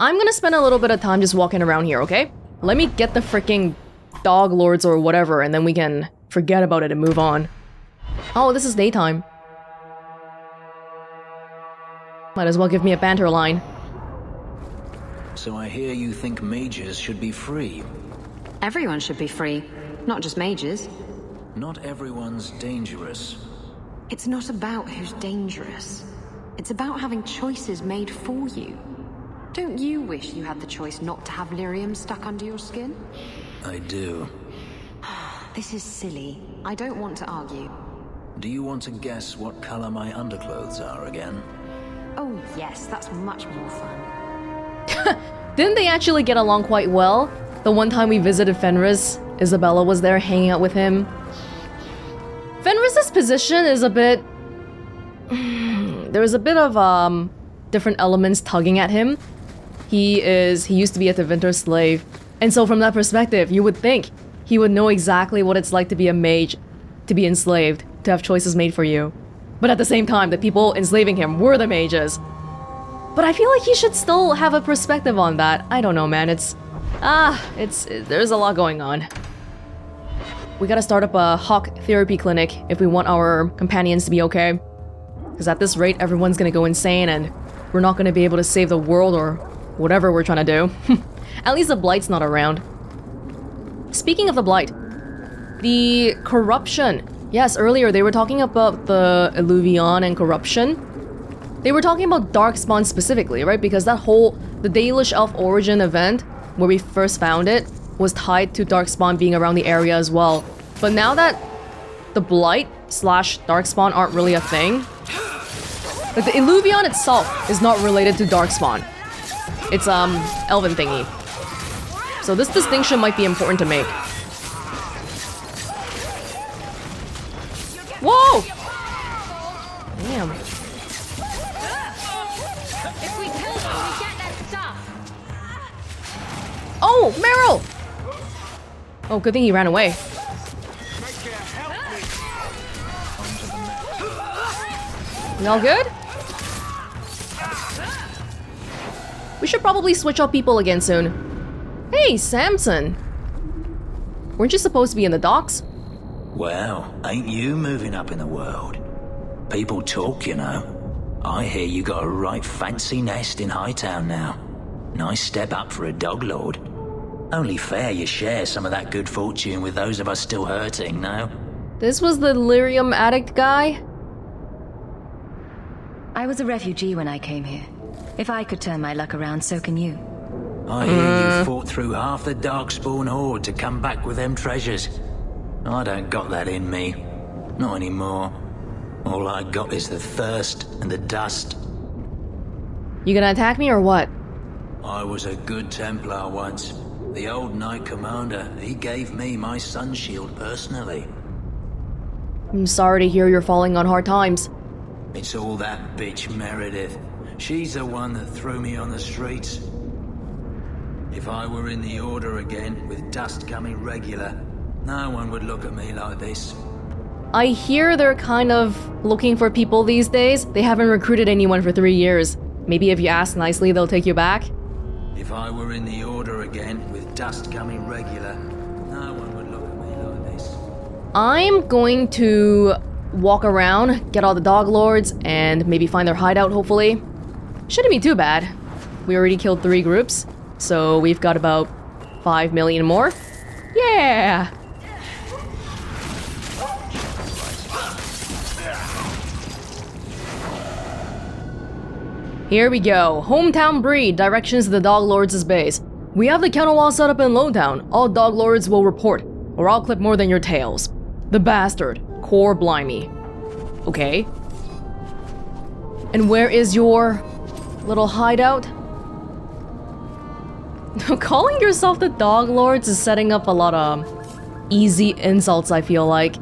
I'm gonna spend a little bit of time just walking around here, okay? Let me get the freaking dog lords or whatever, and then we can forget about it and move on. Oh, this is daytime. Might as well give me a banter line. So I hear you think mages should be free. Everyone should be free, not just mages. Not everyone's dangerous. It's not about who's dangerous. It's about having choices made for you. Don't you wish you had the choice not to have lyrium stuck under your skin? I do. This is silly. I don't want to argue. Do you want to guess what color my underclothes are again? Oh yes, that's much more fun. Didn't they actually get along quite well? The one time we visited Fenris, Isabella was there hanging out with him. Fenris's position is a bit... There's a bit of different elements tugging at him. He used to be a Tevinter slave. And so from that perspective, you would think he would know exactly what it's like to be a mage, to be enslaved, to have choices made for you. But at the same time, the people enslaving him were the mages. But I feel like he should still have a perspective on that. I don't know, man. There's a lot going on. We gotta start up a Hawke therapy clinic if we want our companions to be okay. Because at this rate, everyone's gonna go insane and we're not gonna be able to save the world or whatever we're trying to do. At least the Blight's not around. Speaking of the Blight, the corruption. Yes, earlier they were talking about the Illuvion and corruption. They were talking about darkspawn specifically, right? Because that whole, the Dalish Elf origin event, where we first found it, was tied to darkspawn being around the area as well. But now that the Blight / darkspawn aren't really a thing, like the Illuvion itself is not related to darkspawn. It's elven thingy. So this distinction might be important to make. Whoa! Damn. If we kill them, we get their stuff. Oh, Meryl! Oh, good thing he ran away. We all good? We should probably switch up people again soon. Hey, Samson! Weren't you supposed to be in the docks? Well, ain't you moving up in the world? People talk, you know. I hear you got a right fancy nest in Hightown now. Nice step up for a dog lord. Only fair you share some of that good fortune with those of us still hurting, no? This was the lyrium addict guy? I was a refugee when I came here. If I could turn my luck around, so can you. I hear you fought through half the darkspawn horde to come back with them treasures. I don't got that in me. Not anymore. All I got is the thirst and the dust. You gonna attack me or what? I was a good Templar once. The old Knight Commander, he gave me my sun shield personally. I'm sorry to hear you're falling on hard times. It's all that bitch Meredith. She's the one that threw me on the streets. If I were in the Order again, with dust coming regular, no one would look at me like this. I hear they're kind of looking for people these days. They haven't recruited anyone for 3 years. Maybe if you ask nicely, they'll take you back. If I were in the Order again, with dust coming regular, no one would look at me like this. I'm going to walk around, get all the dog lords, and maybe find their hideout, hopefully. Shouldn't be too bad. We already killed 3 groups, so we've got about 5 million more. Yeah! Here we go. Hometown breed. Directions to the dog lords' base. We have the kennel wall set up in Lowtown. All dog lords will report, or I'll clip more than your tails. The bastard. Core Blimey. Okay. And where is your little hideout? Calling yourself the dog lords is setting up a lot of easy insults, I feel like.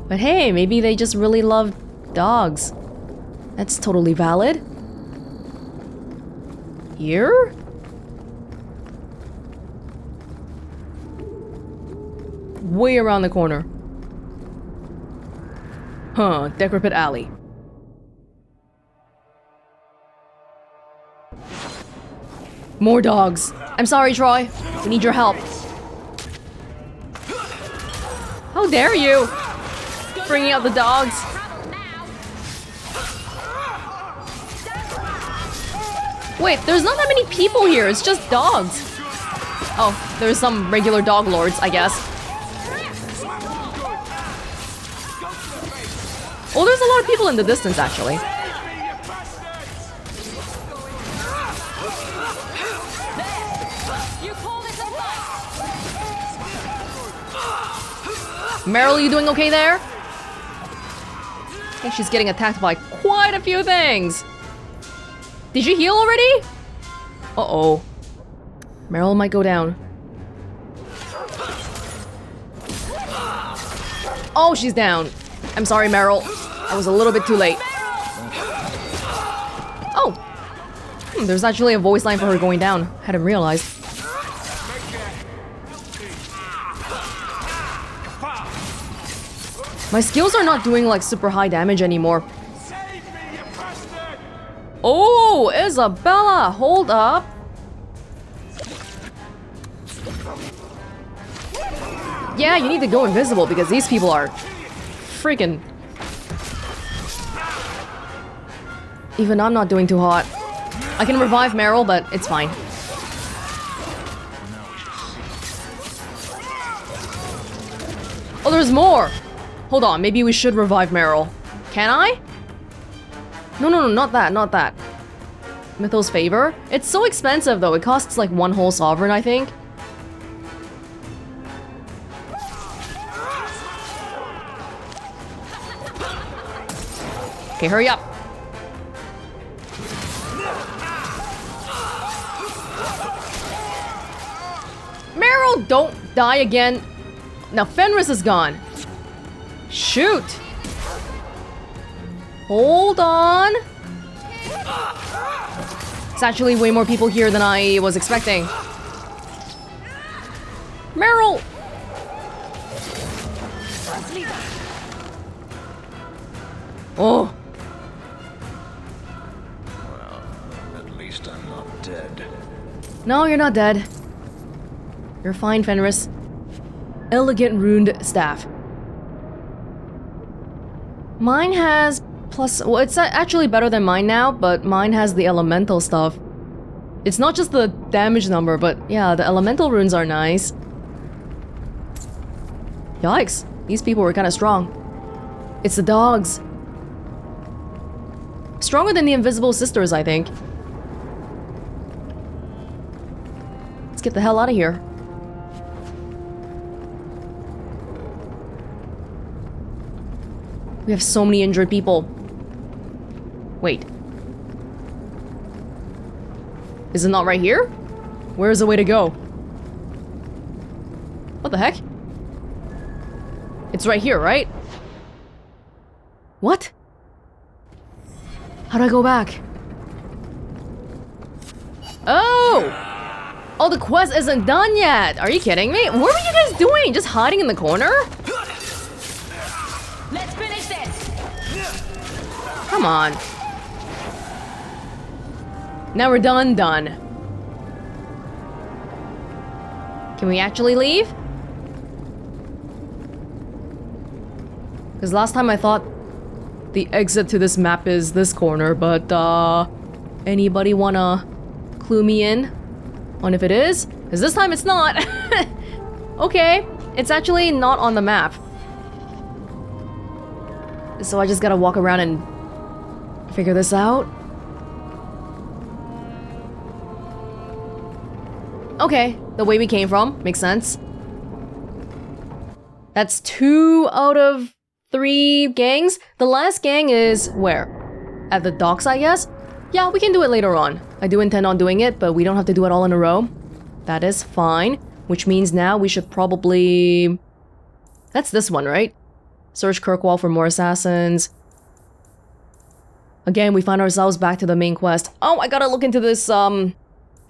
But hey, maybe they just really love dogs. That's totally valid. Here? Way around the corner. Huh, Decrepit Alley. More dogs. I'm sorry, Troy. We need your help. How dare you? Bringing out the dogs. Wait, there's not that many people here. It's just dogs. Oh, there's some regular dog lords, I guess. Oh, there's a lot of people in the distance, actually. Meryl, you doing okay there? I think she's getting attacked by quite a few things. Did you heal already? Uh-oh. Meryl might go down. Oh, she's down. I'm sorry, Meryl. I was a little bit too late. Oh. There's actually a voice line for her going down. Hadn't realized. My skills are not doing like super high damage anymore. Oh, Isabella, hold up. Yeah, you need to go invisible because these people are freaking... Even I'm not doing too hot. I can revive Meryl, but it's fine. Oh, there's more! Hold on, maybe we should revive Meryl. Can I? No, not that, not that. Mythos Favor? It's so expensive though, it costs like 1 whole sovereign, I think. Okay, hurry up. Meryl, don't die again. Now Fenris is gone. Shoot. Hold on. It's actually way more people here than I was expecting. Meryl! Oh. Well, at least I'm not dead. No, you're not dead. You're fine, Fenris. Elegant runed staff. Mine has plus... Well, it's actually better than mine now, but mine has the elemental stuff. It's not just the damage number, but yeah, the elemental runes are nice. Yikes. These people were kind of strong. It's the dogs. Stronger than the Invisible Sisters, I think. Let's get the hell out of here. We have so many injured people. Wait. Is it not right here? Where is the way to go? What the heck? It's right here, right? What? How do I go back? Oh! Oh, the quest isn't done yet! Are you kidding me? What were you guys doing? Just hiding in the corner? Let's finish this. Come on. Now we're done. Can we actually leave? Because last time I thought the exit to this map is this corner, but anybody wanna clue me in on if it is? Because this time it's not. Okay, it's actually not on the map. So I just gotta walk around and figure this out. Okay, the way we came from makes sense. That's 2 out of 3 gangs. The last gang is where? At the docks, I guess? Yeah, we can do it later on. I do intend on doing it, but we don't have to do it all in a row. That is fine. Which means now we should probably... That's this one, right? Search Kirkwall for more assassins. Again, we find ourselves back to the main quest. Oh, I gotta look into this,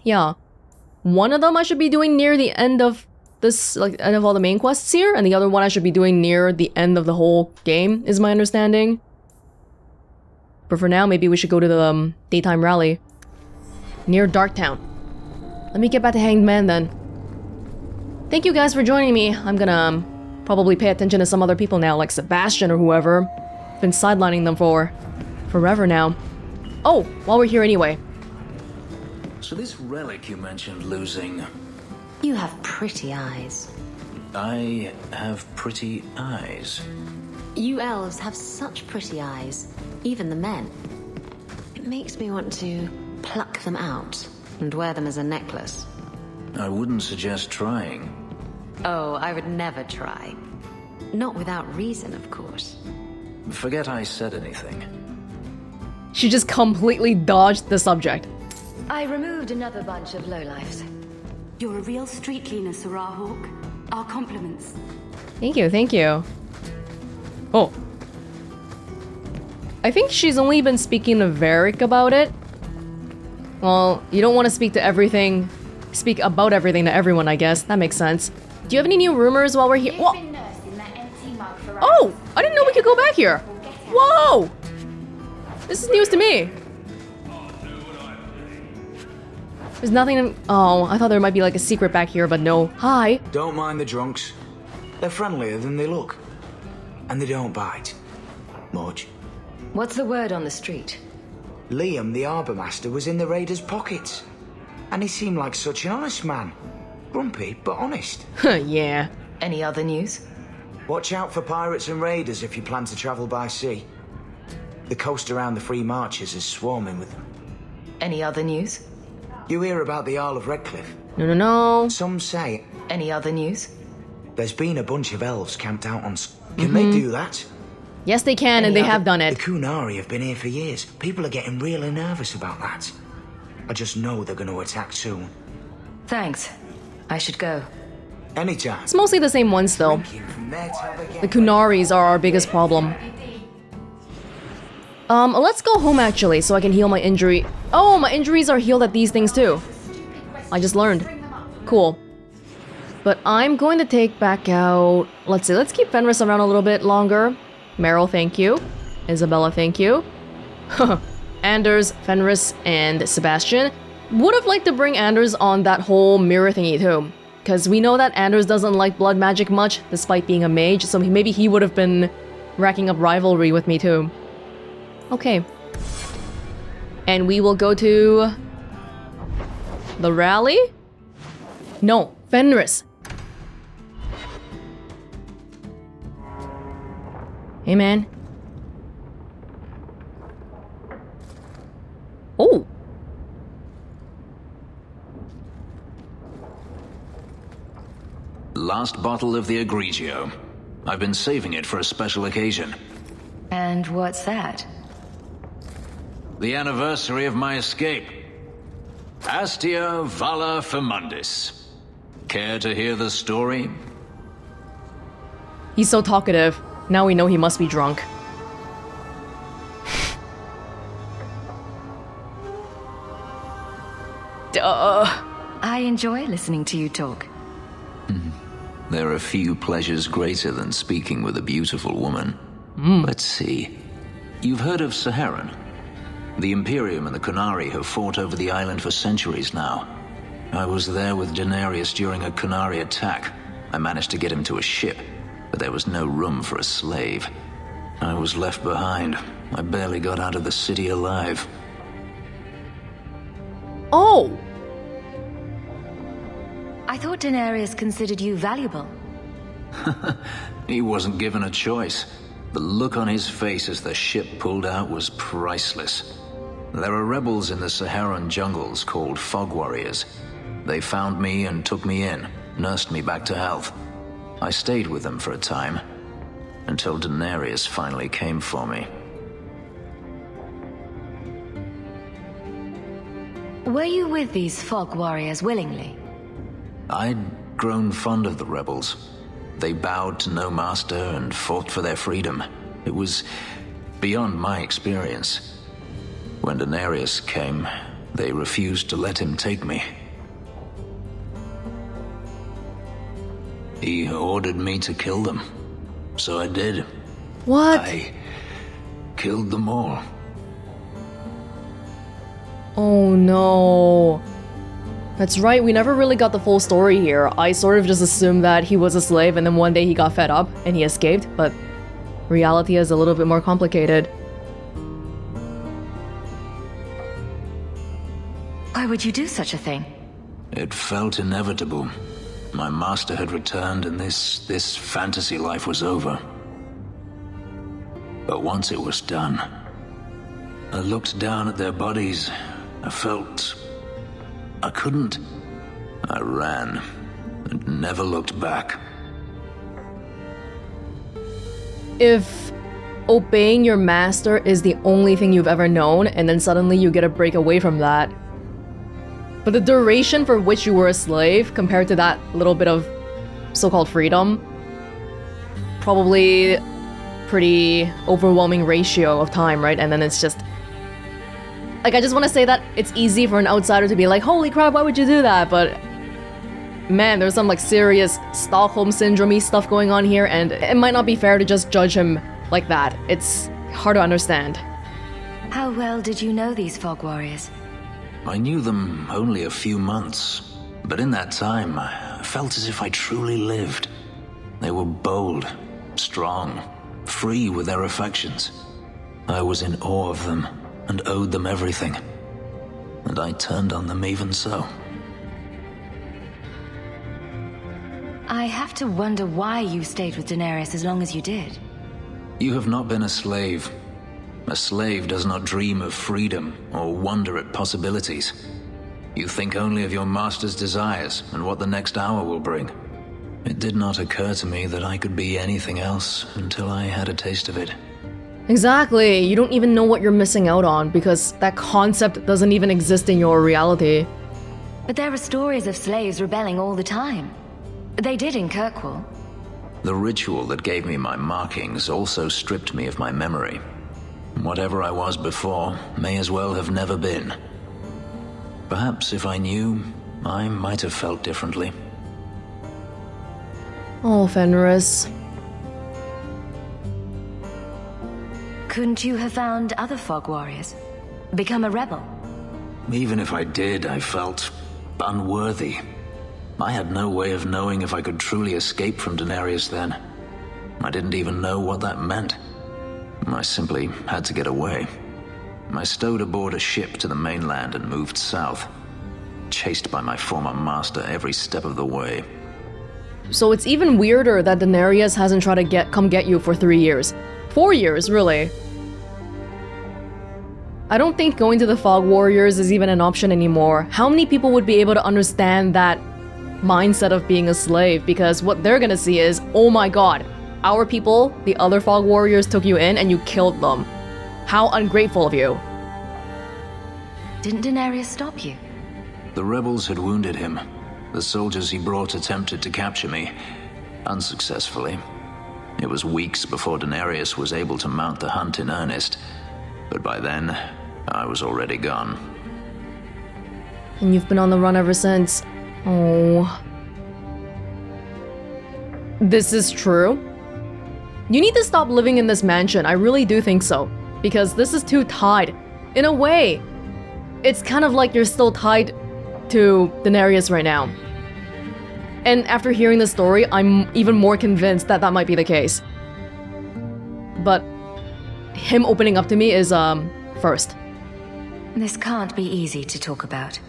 yeah. One of them I should be doing near the end of this, like, end of all the main quests here, and the other one I should be doing near the end of the whole game, is my understanding. But for now, maybe we should go to the daytime rally. Near Darktown. let me get back to Hanged Man then. Thank you guys for joining me. I'm gonna probably pay attention to some other people now, like Sebastian or whoever. Been sidelining them for forever now. Oh, while we're here anyway. So this relic you mentioned losing... You have pretty eyes. I have pretty eyes. You elves have such pretty eyes, even the men. It makes me want to pluck them out and wear them as a necklace. I wouldn't suggest trying. Oh, I would never try. Not without reason, of course. Forget I said anything. She just completely dodged the subject. I removed another bunch of lowlifes. You're a real street cleaner, Sarah Hawke. Our compliments. Thank you, thank you. Oh. I think she's only been speaking to Varric about it. Well, you don't want to speak about everything to everyone, I guess. That makes sense. Do you have any new rumors while we're here? Whoa. Oh! I didn't know we could go back here! Whoa! This is news to me. There's nothing. Oh, I thought there might be like a secret back here, but no. Hi. Don't mind the drunks. They're friendlier than they look. And they don't bite. Much. What's the word on the street? Liam, the harbour master, was in the raiders' pockets. And he seemed like such an honest man. Grumpy, but honest. Yeah. Any other news? Watch out for pirates and raiders if you plan to travel by sea. The coast around the Free Marches is swarming with them. Any other news? You hear about the Isle of Redcliffe? No. Some say... Any other news? There's been a bunch of elves camped out on... Can they do that? Yes, they can, and they have done it. The Qunari have been here for years. People are getting really nervous about that. I just know they're going to attack soon. Thanks. I should go. Anytime. It's mostly the same ones, though. The Qunaris are our biggest problem. Let's go home, actually, so I can heal my injury. Oh, my injuries are healed at these things, too. I just learned. Cool. But I'm going to take back out... Let's see, let's keep Fenris around a little bit longer. Meryl, thank you. Isabella, thank you. Anders, Fenris, and Sebastian. Would have liked to bring Anders on that whole mirror thingy, too. Because we know that Anders doesn't like blood magic much, despite being a mage, so maybe he would have been racking up rivalry with me, too. Okay. And we will go to... the rally? No, Fenris. Hey, man. Oh. Last bottle of the Egregio. I've been saving it for a special occasion. And what's that? The anniversary of my escape. Astia Vala Firmundis. Care to hear the story? He's so talkative. Now we know he must be drunk. Duh. I enjoy listening to you talk. There are few pleasures greater than speaking with a beautiful woman. Let's see. You've heard of Saharan? The Imperium and the Qunari have fought over the island for centuries now. I was there with Daenerys during a Qunari attack. I managed to get him to a ship, but there was no room for a slave. I was left behind. I barely got out of the city alive. Oh! I thought Daenerys considered you valuable. He wasn't given a choice. The look on his face as the ship pulled out was priceless. There are rebels in the Saharan jungles called Fog Warriors. They found me and took me in, nursed me back to health. I stayed with them for a time, until Daenerys finally came for me. Were you with these Fog Warriors willingly? I'd grown fond of the rebels. They bowed to no master and fought for their freedom. It was beyond my experience. When Daenerys came, they refused to let him take me. He ordered me to kill them, so I did. What? I killed them all. Oh no. That's right, we never really got the full story here. I sort of just assumed that he was a slave and then one day he got fed up and he escaped, but reality is a little bit more complicated. Why would you do such a thing? It felt inevitable. My master had returned and this fantasy life was over. But once it was done, I looked down at their bodies. I felt I couldn't. I ran and never looked back. If obeying your master is the only thing you've ever known, and then suddenly you get a break away from that, but the duration for which you were a slave compared to that little bit of so-called freedom, probably pretty overwhelming ratio of time, right? And then it's just like, I just want to say that it's easy for an outsider to be like, holy crap, why would you do that? But man, there's some like serious Stockholm syndrome-y stuff going on here, and it might not be fair to just judge him like that. It's hard to understand. How well did you know these fog warriors? I knew them only a few months, but in that time, I felt as if I truly lived. They were bold, strong, free with their affections. I was in awe of them and owed them everything, and I turned on them even so. I have to wonder why you stayed with Daenerys as long as you did. You have not been a slave. A slave does not dream of freedom or wonder at possibilities. You think only of your master's desires and what the next hour will bring. It did not occur to me that I could be anything else until I had a taste of it. Exactly, you don't even know what you're missing out on because that concept doesn't even exist in your reality. But there are stories of slaves rebelling all the time. They did in Kirkwall. The ritual that gave me my markings also stripped me of my memory. Whatever I was before may as well have never been. Perhaps if I knew, I might have felt differently. Oh, Fenris. Couldn't you have found other fog warriors? Become a rebel? Even if I did, I felt unworthy. I had no way of knowing if I could truly escape from Daenerys then. I didn't even know what that meant. I simply had to get away. I stowed aboard a ship to the mainland and moved south, chased by my former master every step of the way. So it's even weirder that Daenerys hasn't tried to come get you for 3 years. 4 years, really. I don't think going to the Fog Warriors is even an option anymore. How many people would be able to understand that mindset of being a slave? Because what they're gonna see is, oh my god, our people, the other Fog Warriors, took you in and you killed them. How ungrateful of you. Didn't Daenerys stop you? The rebels had wounded him. The soldiers he brought attempted to capture me, unsuccessfully. It was weeks before Daenerys was able to mount the hunt in earnest, but by then, I was already gone. And you've been on the run ever since. Oh. This is true? You need to stop living in this mansion, I really do think so. Because this is too tied. In a way, it's kind of like you're still tied to Daenerys right now. And after hearing the story, I'm even more convinced that that might be the case. But him opening up to me is, first. This can't be easy to talk about.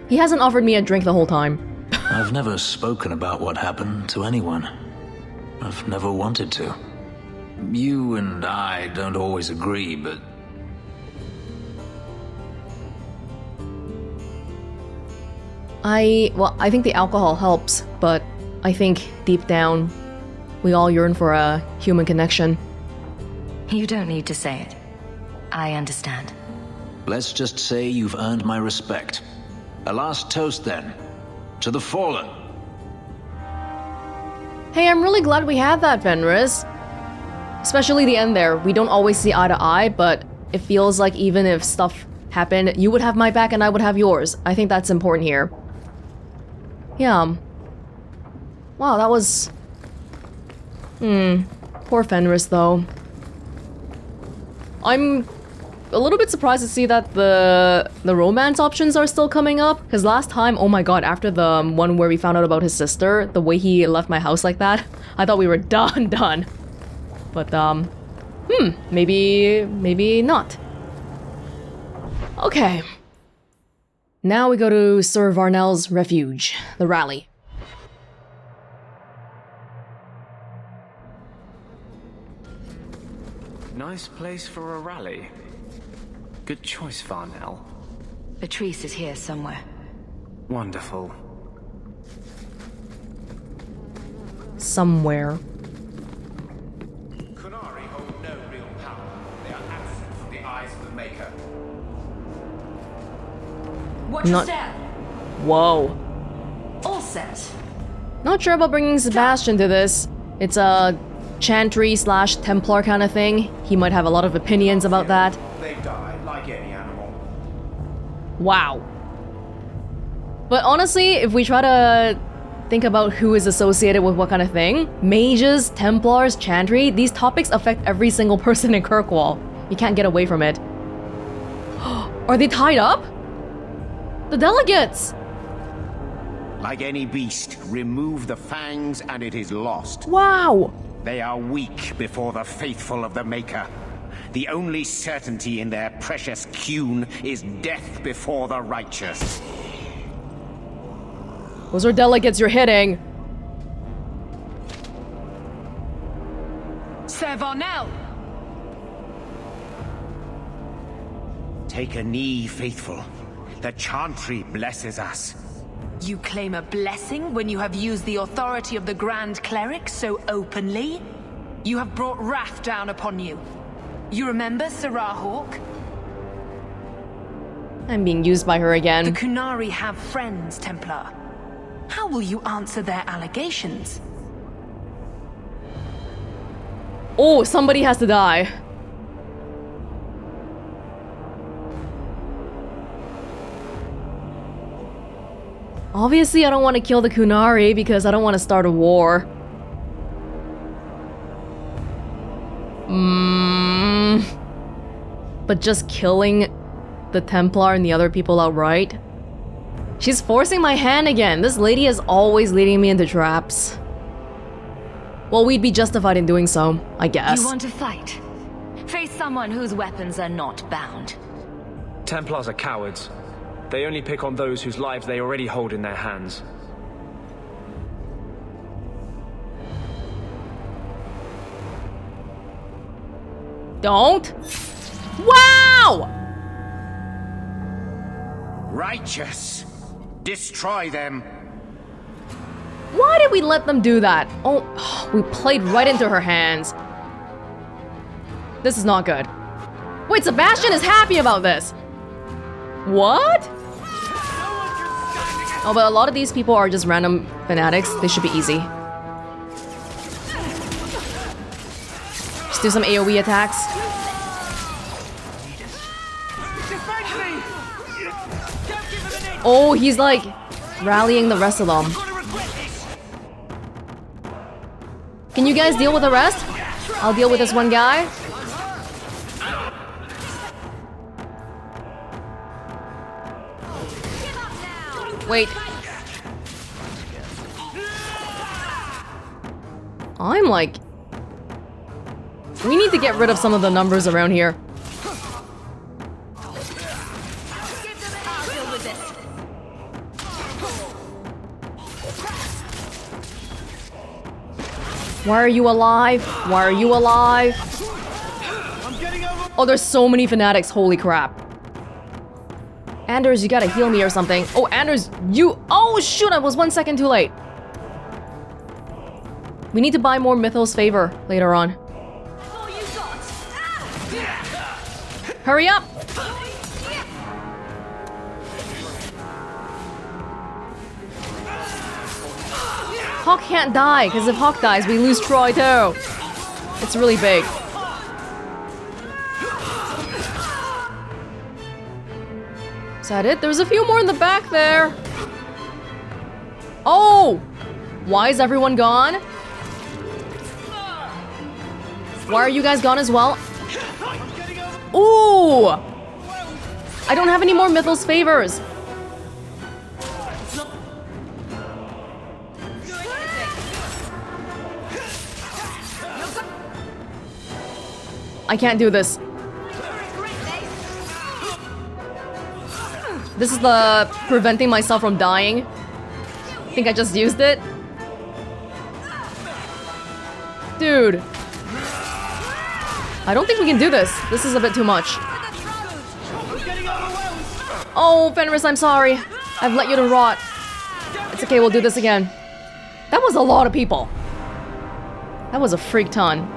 He hasn't offered me a drink the whole time. I've never spoken about what happened to anyone. I've never wanted to. You and I don't always agree, but... I think the alcohol helps, but I think deep down, we all yearn for a human connection. You don't need to say it. I understand. Let's just say you've earned my respect. A last toast, then. To the fallen. Hey, I'm really glad we had that, Fenris. Especially the end there. We don't always see eye to eye, but it feels like even if stuff happened, you would have my back and I would have yours. I think that's important here. Yeah. Wow, that was... Poor Fenris, though. I'm a little bit surprised to see that the romance options are still coming up. Because last time, oh my god, after the one where we found out about his sister, the way he left my house like that, I thought we were done. But, maybe not. Okay. Now we go to Sir Varnell's refuge, the rally. Nice place for a rally. Good choice, Varnell. Patrice is here somewhere. Wonderful. Somewhere. Qunari hold no real power. They are absent from the eyes of the Maker. Watch your step. Whoa. All set. Not sure about bringing Sebastian to this. It's a chantry / Templar kind of thing. He might have a lot of opinions about that. They die like any animal. Wow. But honestly, if we try to think about who is associated with what kind of thing, mages, Templars, chantry, these topics affect every single person in Kirkwall. You can't get away from it. Are they tied up? The delegates! Like any beast, remove the fangs and it is lost. Wow! They are weak before the faithful of the Maker. The only certainty in their precious Qun is death before the righteous. Those are delegates you're hitting. Sir Varnell! Take a knee, faithful. The chantry blesses us. You claim a blessing when you have used the authority of the Grand Cleric so openly? You have brought wrath down upon you. You remember Hawke? I'm being used by her again. The Qunari have friends, Templar. How will you answer their allegations? Oh, somebody has to die. Obviously, I don't want to kill the Qunari because I don't want to start a war. But just killing the Templar and the other people outright? She's forcing my hand again. This lady is always leading me into traps. Well, we'd be justified in doing so, I guess. You want to fight? Face someone whose weapons are not bound. Templars are cowards. They only pick on those whose lives they already hold in their hands. Don't? Wow! Righteous! Destroy them! Why did we let them do that? Oh, we played right into her hands. This is not good. Wait, Sebastian is happy about this. What? Oh, but a lot of these people are just random fanatics. They should be easy. Just do some AoE attacks. Oh, he's like rallying the rest of them. Can you guys deal with the rest? I'll deal with this one guy. Wait. I'm like... We need to get rid of some of the numbers around here. Why are you alive? Why are you alive? Oh, there's so many fanatics. Holy crap. Anders, you gotta heal me or something. Oh, Anders, you... Oh, shoot, I was 1 second too late. We need to buy more Mythos Favor later on. Hurry up! Hawke can't die, because if Hawke dies, we lose Troy too. It's really big. Is that it? There's a few more in the back there. Oh! Why is everyone gone? Why are you guys gone as well? Ooh! I don't have any more Mythos favors. I can't do this. This is the preventing myself from dying. I think I just used it. Dude. I don't think we can do this. This is a bit too much. Oh, Fenris, I'm sorry. I've let you to rot. It's okay, we'll do this again. That was a lot of people. That was a freak ton.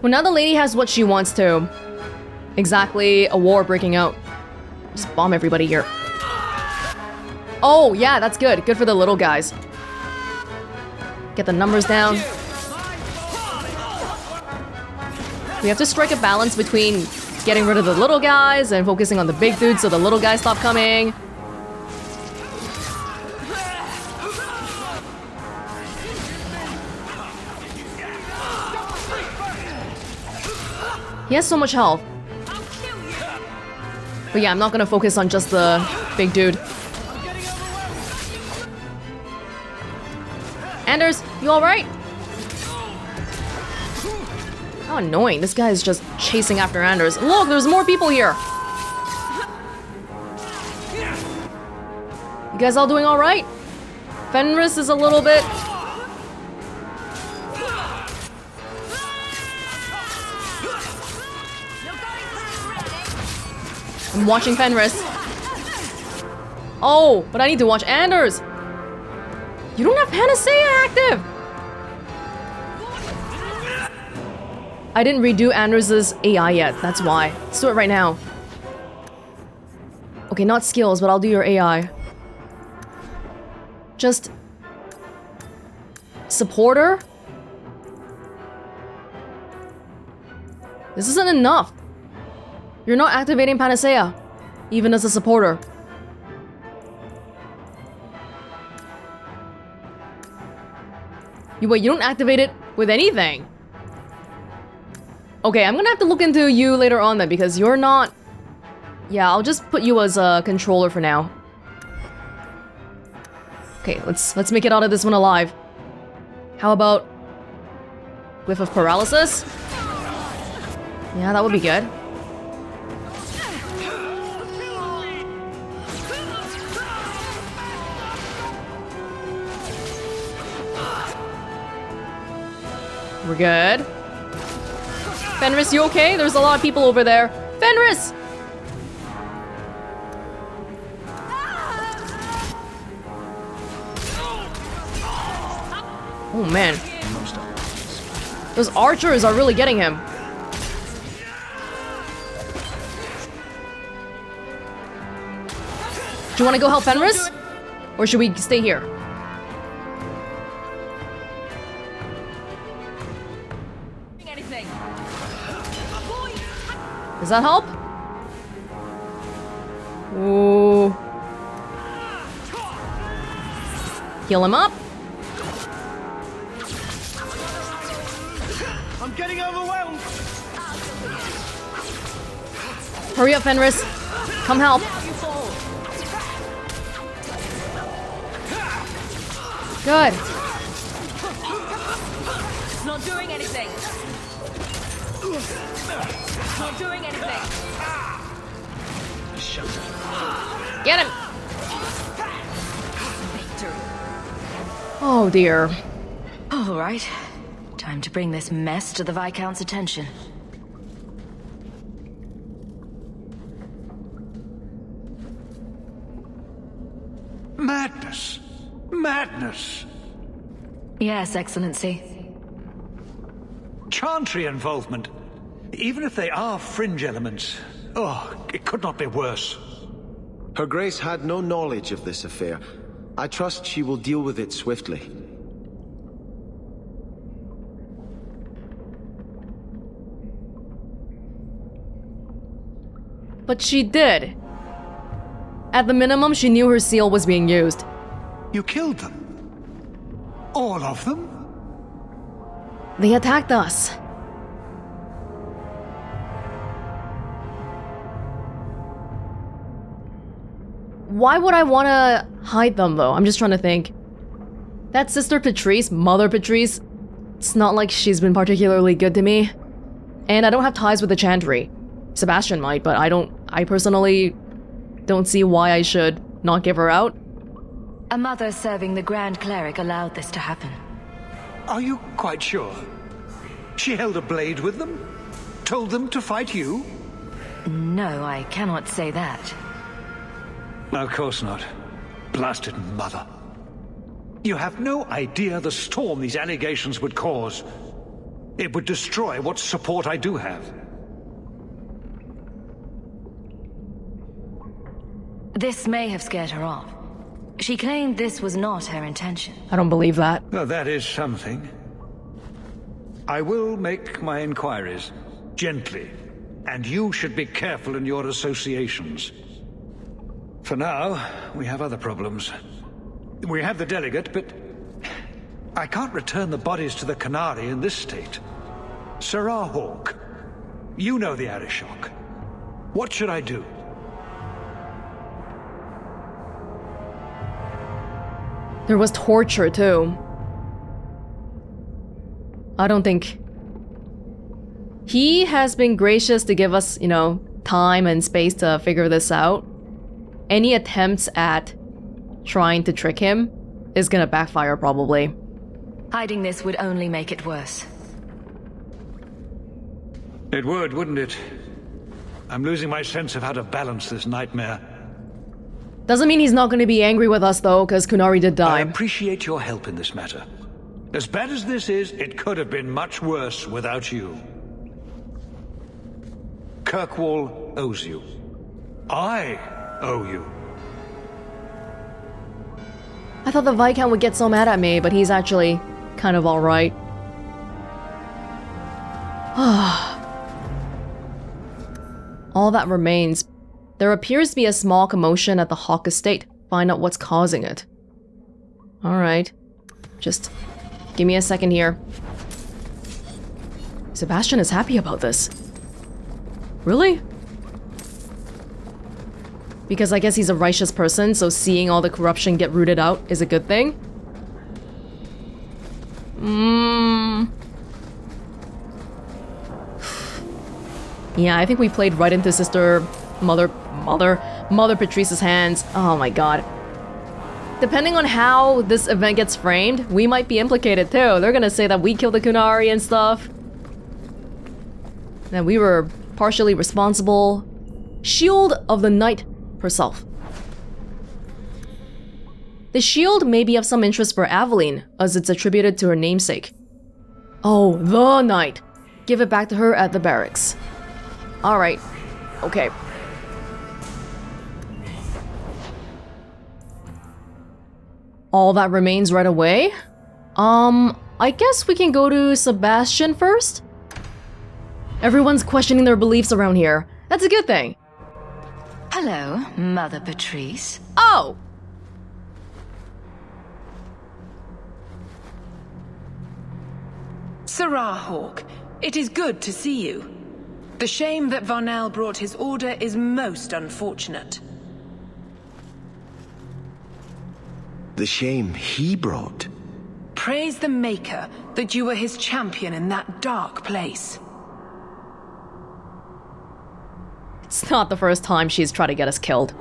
Well, now the lady has what she wants to. Exactly, a war breaking out. Just bomb everybody here. Oh, yeah, that's good. Good for the little guys. Get the numbers down. We have to strike a balance between getting rid of the little guys and focusing on the big dudes so the little guys stop coming. He has so much health. But yeah, I'm not gonna focus on just the big dude. Anders, you alright? How annoying. This guy is just chasing after Anders. Look, there's more people here. You guys all doing alright? Fenris is a little bit... I'm watching Fenris. Oh, but I need to watch Anders. You don't have Panacea active. I didn't redo Anders' AI yet, that's why. Let's do it right now. Okay, not skills, but I'll do your AI. Just... supporter? This isn't enough. You're not activating Panacea, even as a supporter. You don't activate it with anything. Okay, I'm gonna have to look into you later on then, because you're not... Yeah, I'll just put you as a controller for now. Okay, let's make it out of this one alive. How about... whiff of paralysis? Yeah, that would be good. We're good. Fenris, you okay? There's a lot of people over there. Fenris! Oh man. Those archers are really getting him. Do you want to go help Fenris? Or should we stay here? Does that help? Ooh. Heal him up. I'm getting overwhelmed. Hurry up, Fenris. Come help. Good. It's not doing anything. It's not doing anything. Get him. Oh dear. All right. Time to bring this mess to the Viscount's attention. Madness. Madness. Yes, Excellency. Chantry involvement. Even if they are fringe elements, oh, it could not be worse. Her Grace had no knowledge of this affair. I trust she will deal with it swiftly. But she did. At the minimum, she knew her seal was being used. You killed them? All of them? They attacked us. Why would I want to hide them, though? I'm just trying to think. That Sister Patrice, Mother Patrice, it's not like she's been particularly good to me. And I don't have ties with the Chantry. Sebastian might, but I personally don't see why I should not give her out. A mother serving the Grand Cleric allowed this to happen. Are you quite sure? She held a blade with them? Told them to fight you? No, I cannot say that. Of course not. Blasted mother. You have no idea the storm these allegations would cause. It would destroy what support I do have. This may have scared her off. She claimed this was not her intention. I don't believe that. Well, that is something. I will make my inquiries, gently, and you should be careful in your associations. For now, we have other problems. We have the delegate, but I can't return the bodies to the Qunari in this state. Hawke, you know the Arishok. What should I do? There was torture, too. I don't think... He has been gracious to give us, time and space to figure this out. Any attempts at trying to trick him is gonna backfire, probably. Hiding this would only make it worse. It would, wouldn't it? I'm losing my sense of how to balance this nightmare. Doesn't mean he's not gonna be angry with us, though, because Qunari did die. I appreciate your help in this matter. As bad as this is, it could have been much worse without you. Kirkwall owes you. I owe you. I thought the Viscount would get so mad at me, but he's actually kind of alright. All that remains. There appears to be a small commotion at the Hawke estate. Find out what's causing it. Alright. Just give me a second here. Sebastian is happy about this. Really? Because I guess he's a righteous person, so seeing all the corruption get rooted out is a good thing. Yeah, I think we played right into Mother Patrice's hands. Oh my god. Depending on how this event gets framed, we might be implicated too. They're gonna say that we killed the Qunari and stuff. That we were partially responsible. Shield of the Knight herself. The shield may be of some interest for Aveline, as it's attributed to her namesake. Oh, the Knight. Give it back to her at the barracks. Alright. Okay. All that remains right away? I guess we can go to Sebastian first? Everyone's questioning their beliefs around here. That's a good thing. Hello, Mother Patrice. Oh! Hawke, it is good to see you. The shame that Varnell brought his order is most unfortunate. The shame he brought? Praise the Maker that you were his champion in that dark place. It's not the first time she's tried to get us killed.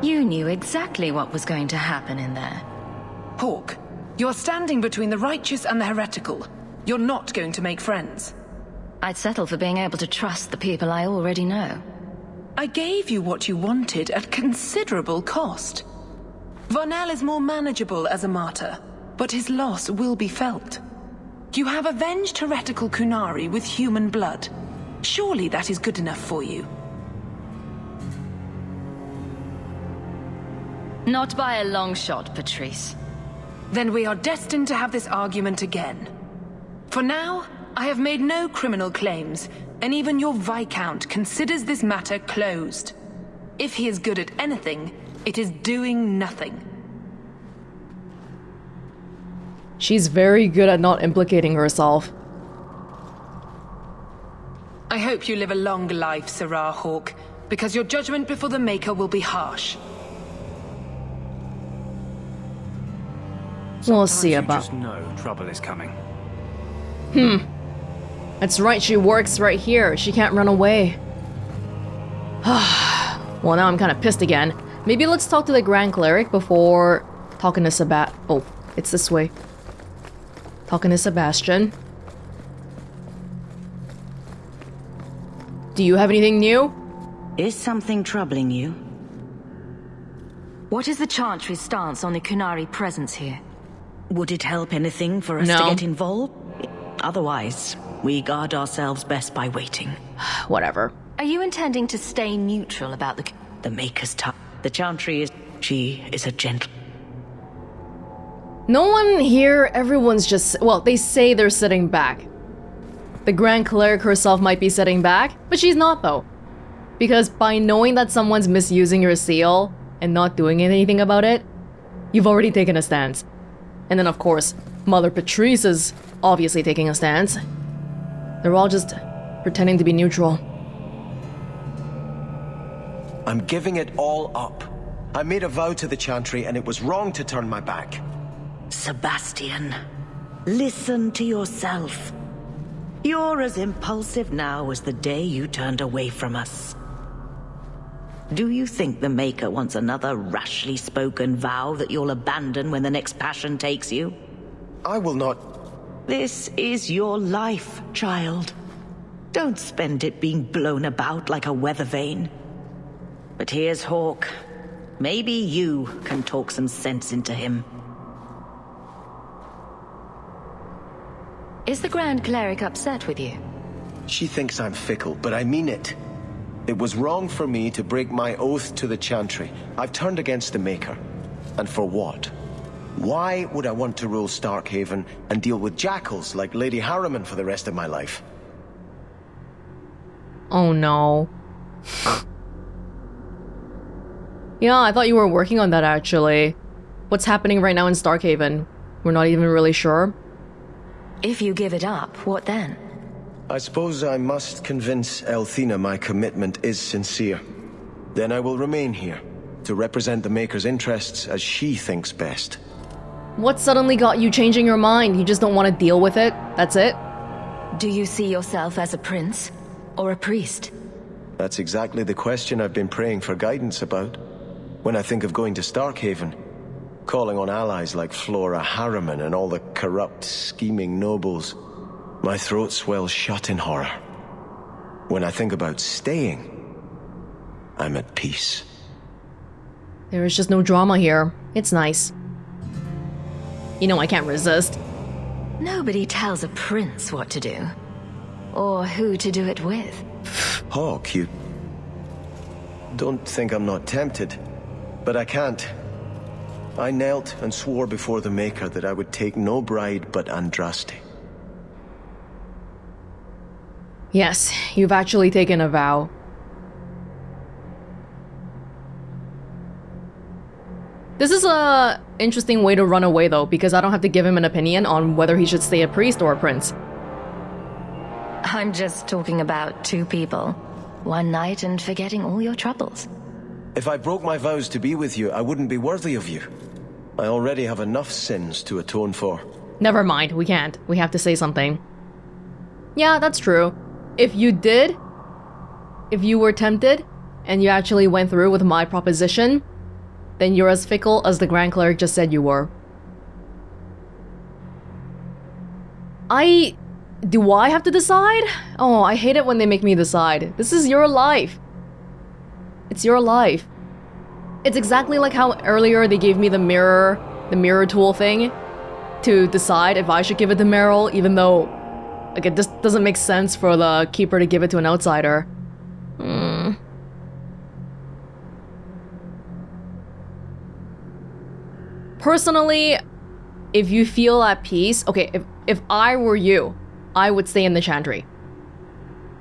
You knew exactly what was going to happen in there. Hawke, you're standing between the righteous and the heretical. You're not going to make friends. I'd settle for being able to trust the people I already know. I gave you what you wanted at considerable cost. Varnell is more manageable as a martyr, but his loss will be felt. You have avenged heretical Qunari with human blood. Surely that is good enough for you. Not by a long shot, Patrice. Then we are destined to have this argument again. For now, I have made no criminal claims, and even your Viscount considers this matter closed. If he is good at anything, it is doing nothing. She's very good at not implicating herself. I hope you live a long life, Sirrah Hawke, because your judgment before the Maker will be harsh. We'll see about. Just know trouble is coming. That's right, she works right here. She can't run away. Well, now I'm kind of pissed again. Maybe let's talk to the Grand Cleric before talking to Oh, it's this way. Talking to Sebastian. Do you have anything new? Is something troubling you? What is the Chantry's stance on the Qunari presence here? Would it help anything for us to get involved? Otherwise, we guard ourselves best by waiting. Whatever. Are you intending to stay neutral about the Maker's time? The Chantry is... she is a gentle... No one here, everyone's just... Well, they say they're sitting back. The Grand Cleric herself might be sitting back, but she's not though. Because by knowing that someone's misusing your seal and not doing anything about it, you've already taken a stance. And then of course, Mother Patrice is obviously taking a stance. They're all just pretending to be neutral. I'm giving it all up. I made a vow to the Chantry and it was wrong to turn my back. Sebastian, listen to yourself. You're as impulsive now as the day you turned away from us. Do you think the Maker wants another rashly spoken vow that you'll abandon when the next passion takes you? I will not... This is your life, child. Don't spend it being blown about like a weather vane. But here's Hawke. Maybe you can talk some sense into him. Is the Grand Cleric upset with you? She thinks I'm fickle, but I mean it. It was wrong for me to break my oath to the Chantry. I've turned against the Maker. And for what? Why would I want to rule Starkhaven and deal with jackals like Lady Harriman for the rest of my life? Oh no. Yeah, I thought you were working on that actually. What's happening right now in Starkhaven? We're not even really sure. If you give it up, what then? I suppose I must convince Elthina my commitment is sincere. Then I will remain here, to represent the Maker's interests as she thinks best. What suddenly got you changing your mind? You just don't want to deal with it? That's it? Do you see yourself as a prince? Or a priest? That's exactly the question I've been praying for guidance about. When I think of going to Starkhaven, calling on allies like Flora Harriman and all the corrupt, scheming nobles, my throat swells shut in horror. When I think about staying, I'm at peace. There is just no drama here. It's nice. You know I can't resist. Nobody tells a prince what to do. Or who to do it with. Hawke, you... Don't think I'm not tempted, but I can't. I knelt and swore before the Maker that I would take no bride but Andraste. Yes, you've actually taken a vow. This is a interesting way to run away though, because I don't have to give him an opinion on whether he should stay a priest or a prince. I'm just talking about two people. One night and forgetting all your troubles. If I broke my vows to be with you, I wouldn't be worthy of you. I already have enough sins to atone for. Never mind, we can't. We have to say something. Yeah, that's true. If you did, if you were tempted, and you actually went through with my proposition, then you're as fickle as the Grand Cleric just said you were. Do I have to decide? Oh, I hate it when they make me decide. This is your life. It's your life. It's exactly like how earlier they gave me the mirror tool thing to decide if I should give it to Meryl, even though like it just doesn't make sense for the keeper to give it to an outsider. Personally, if you feel at peace, okay, if I were you, I would stay in the Chantry.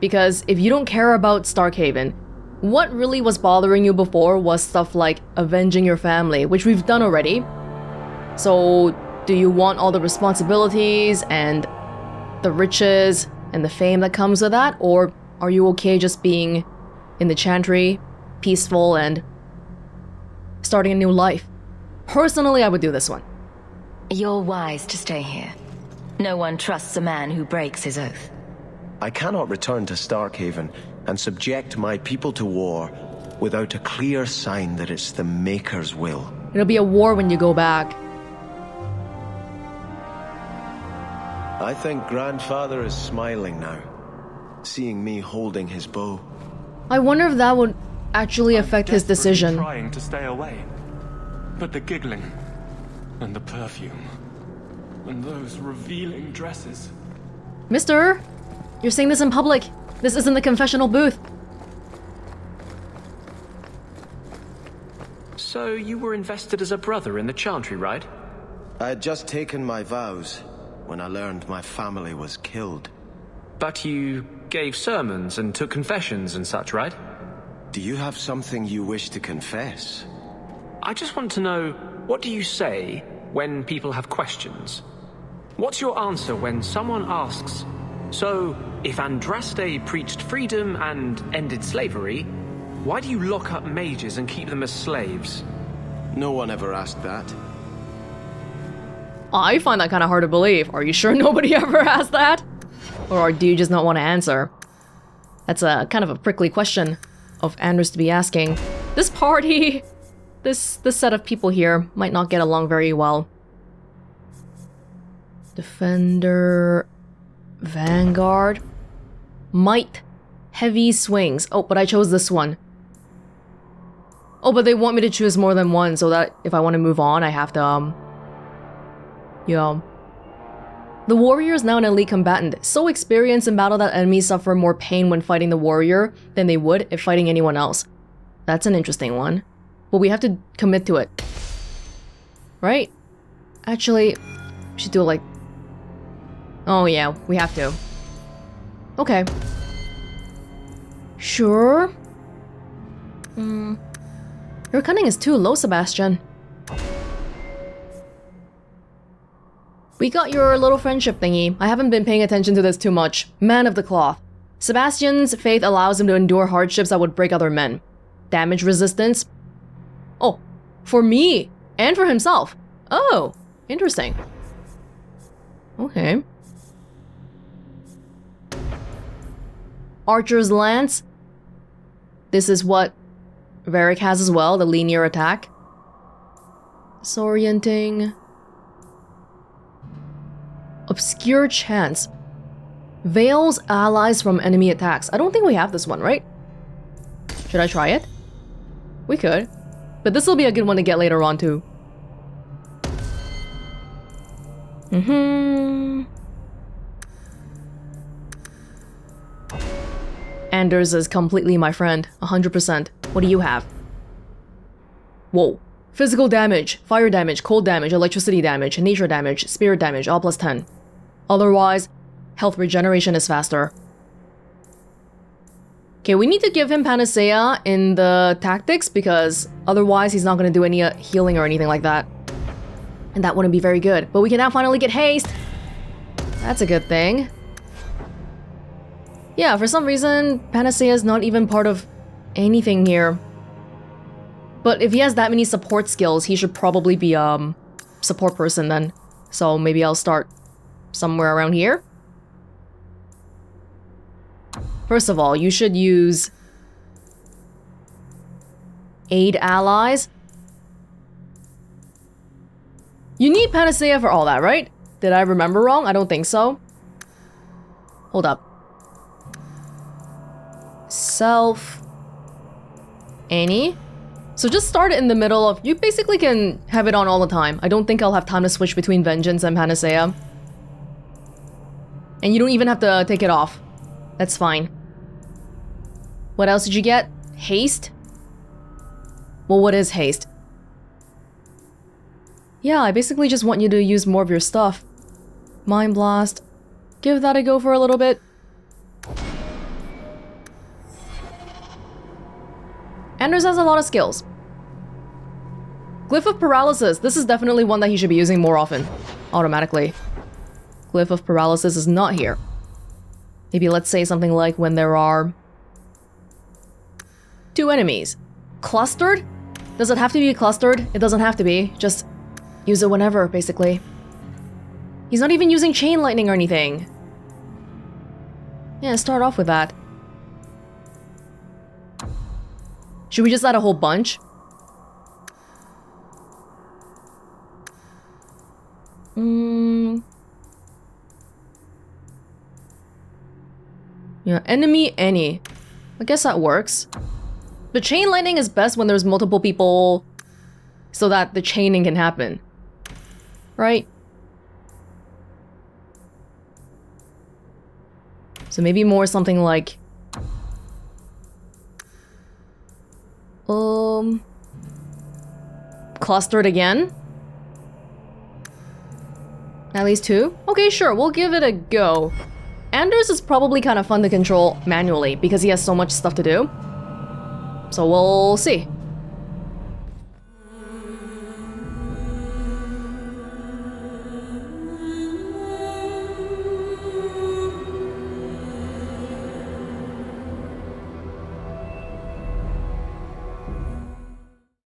Because if you don't care about Starkhaven, what really was bothering you before was stuff like avenging your family, which we've done already. So Do you want all the responsibilities and the riches and the fame that comes with that? Or are you okay just being in the chantry, peaceful, and starting a new life? Personally, I would do this one. You're wise to stay here. No one trusts a man who breaks his oath. I cannot return to Starkhaven and subject my people to war without a clear sign that it's the Maker's will. It'll be a war when you go back. I think Grandfather is smiling now, seeing me holding his bow. I wonder if that would actually affect his decision. Trying to stay away, but the giggling and the perfume and those revealing dresses. Mister, you're saying this in public. This isn't the confessional booth. So you were invested as a brother in the Chantry, right? I had just taken my vows when I learned my family was killed. But you gave sermons and took confessions and such, right? Do you have something you wish to confess? I just want to know, what do you say when people have questions? What's your answer when someone asks, so if Andraste preached freedom and ended slavery, why do you lock up mages and keep them as slaves? No one ever asked that. I find that kind of hard to believe. Are you sure nobody ever asked that? Or do you just not want to answer? That's a kind of a prickly question of Anders to be asking. This party, this set of people here might not get along very well. Defender, Vanguard, Might, Heavy Swings. Oh, but I chose this one. Oh, but they want me to choose more than one, so that if I want to move on, I have to, yeah. The warrior is now an elite combatant, so experienced in battle that enemies suffer more pain when fighting the warrior than they would if fighting anyone else. That's an interesting one. But we have to commit to it. Right? Actually, we should do it like... Oh yeah, we have to. Okay. Sure. Your cunning is too low, Sebastian. We got your little friendship thingy. I haven't been paying attention to this too much. Man of the cloth. Sebastian's faith allows him to endure hardships that would break other men. Damage resistance. Oh, for me and for himself. Oh, interesting. Okay. Archer's Lance. This is what Varric has as well, the linear attack. Disorienting. Obscure Chance. Veils allies from enemy attacks. I don't think we have this one, right? Should I try it? We could. But this will be a good one to get later on too. Anders is completely my friend. 100%. What do you have? Whoa. Physical damage, fire damage, cold damage, electricity damage, nature damage, spirit damage, all plus 10. Otherwise, health regeneration is faster. Okay, we need to give him Panacea in the tactics because otherwise he's not going to do any healing or anything like that. And that wouldn't be very good. But we can now finally get haste. That's a good thing. Yeah, for some reason, Panacea is not even part of anything here. But if he has that many support skills, he should probably be a support person then. So maybe I'll start somewhere around here. First of all, you should use aid allies. You need Panacea for all that, right? Did I remember wrong? I don't think so. Hold up. Self. Annie. So just start it in the middle of... You basically can have it on all the time. I don't think I'll have time to switch between Vengeance and Panacea. And you don't even have to take it off. That's fine. What else did you get? Haste? Well, what is haste? Yeah, I basically just want you to use more of your stuff. Mind Blast. Give that a go for a little bit. Anders has a lot of skills. Glyph of Paralysis. This is definitely one that he should be using more often. Automatically. Glyph of Paralysis is not here. Maybe let's say something like when there are 2 enemies. Clustered? Does it have to be clustered? It doesn't have to be. Just use it whenever, basically. He's not even using chain lightning or anything. Yeah, start off with that. Should we just add a whole bunch? Yeah, enemy any. I guess that works. But chain lightning is best when there's multiple people so that the chaining can happen. Right? So maybe more something like... clustered again? At least 2? Okay, sure, we'll give it a go. Anders is probably kind of fun to control manually because he has so much stuff to do. So we'll see.